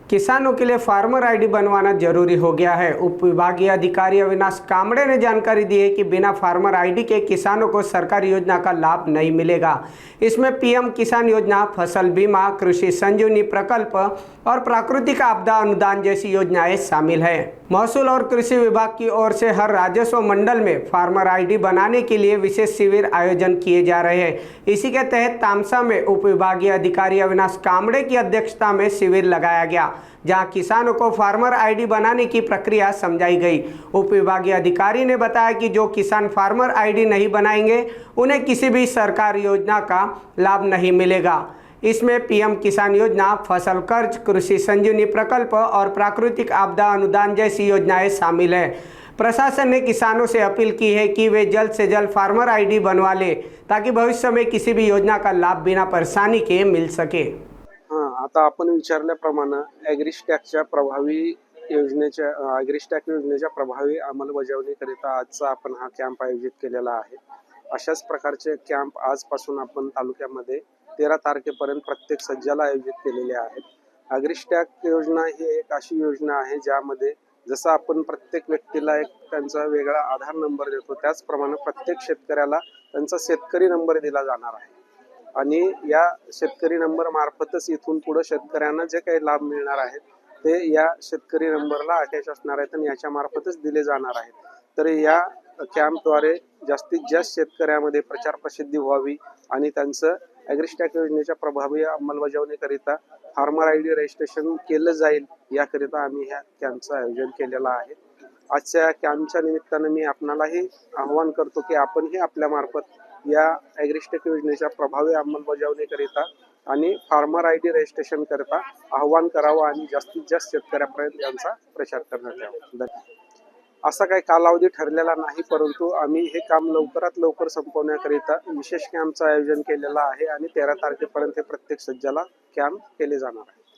किसानों के लिए farmer ID बनवाना जरूरी हो गया है। उप विभागीय अधिकारी अविनाश कामड़े ने जानकारी दी है कि बिना फार्मर आईडी के किसानों को सरकारी योजना का लाभ नहीं मिलेगा। इसमें पीएम किसान योजना, फसल बीमा, कृषि संजीवनी प्रकल्प और प्राकृतिक आपदा अनुदान जैसी योजनाएं शामिल है। महसूल और कृषि विभाग की ओर से हर राजस्व मंडल में फार्मर आईडी बनाने के लिए विशेष शिविर आयोजन किए जा रहे हैं। इसी के तहत तामसा में उप विभागीय अधिकारी अविनाश कामड़े की अध्यक्षता में शिविर लगाया गया, जहां किसानों को फार्मर आईडी बनाने की प्रक्रिया समझाई गई। उप विभागीय अधिकारी ने बताया कि जो किसान फार्मर आईडी नहीं बनाएंगे उन्हें किसी भी सरकारी योजना का लाभ नहीं मिलेगा। इसमें पीएम किसान योजना, फसल कर्ज, कृषि संजीवनी प्रकल्प और प्राकृतिक आपदा अनुदान जैसी योजनाएं शामिल है। प्रशासन ने किसानों से अपील की है कि वे जल्द से जल्द फार्मर आईडी बनवा ले, ताकि भविष्य में किसी भी योजना का लाभ बिना परेशानी के मिल सके। आता आपण विचारल्याप्रमाणे ॲग्रिस्टॅकच्या प्रभावी योजनेच्या प्रभावी अंमलबजावणीकरिता आजचा आपण हा कॅम्प आयोजित केलेला आहे। अशाच प्रकारचे कॅम्प आजपासून आपण तालुक्यामध्ये 13 तारखेपर्यंत प्रत्येक सज्जाला आयोजित केलेले आहेत। ॲग्रिस्टॅक योजना ही एक अशी योजना आहे ज्यामध्ये जसं आपण प्रत्येक व्यक्तीला एक त्यांचा वेगळा आधार नंबर देतो, त्याचप्रमाणे प्रत्येक शेतकऱ्याला त्यांचा शेतकरी नंबर दिला जाणार आहे आणि या शेतकरी नंबर मार्फतच इथून पुढे शेतकऱ्यांना जे काही लाभ मिळणार आहेत ते या शेतकरी नंबरला अटॅच असणार आहेत आणि याच्या मार्फतच दिले जाणार आहेत। तर या कॅम्पद्वारे जास्तीत जास्त शेतकऱ्यांमध्ये प्रचार प्रसिद्धी व्हावी आणि त्यांचं ॲग्रिस्टॅक योजनेच्या प्रभावी अंमलबजावणीकरिता फार्मर आयडी रजिस्ट्रेशन केलं जाईल, याकरिता आम्ही ह्या कॅम्पचं आयोजन केलेलं आहे। आजच्या कॅम्पच्या निमित्तानं मी आपणालाही आवाहन करतो की आपणही आपल्या मार्फत या ॲग्रिस्टॅक योजनेच्या प्रभावी अंमलबजावणीकरिता आणि फार्मर आयडी रजिस्ट्रेशन करता आवाहन करावं आणि जास्तीत जास्त शेतकऱ्यांपर्यंत यांचा प्रचार करण्यात यावा। असा काही कालावधी ठरलेला नाही, परंतु आम्ही हे काम लवकरात लवकर संपवण्याकरिता विशेष कॅम्पचं आयोजन केलेलं आहे आणि 13 तारखेपर्यंत हे प्रत्येक सज्जाला कॅम्प केले जाणार आहे।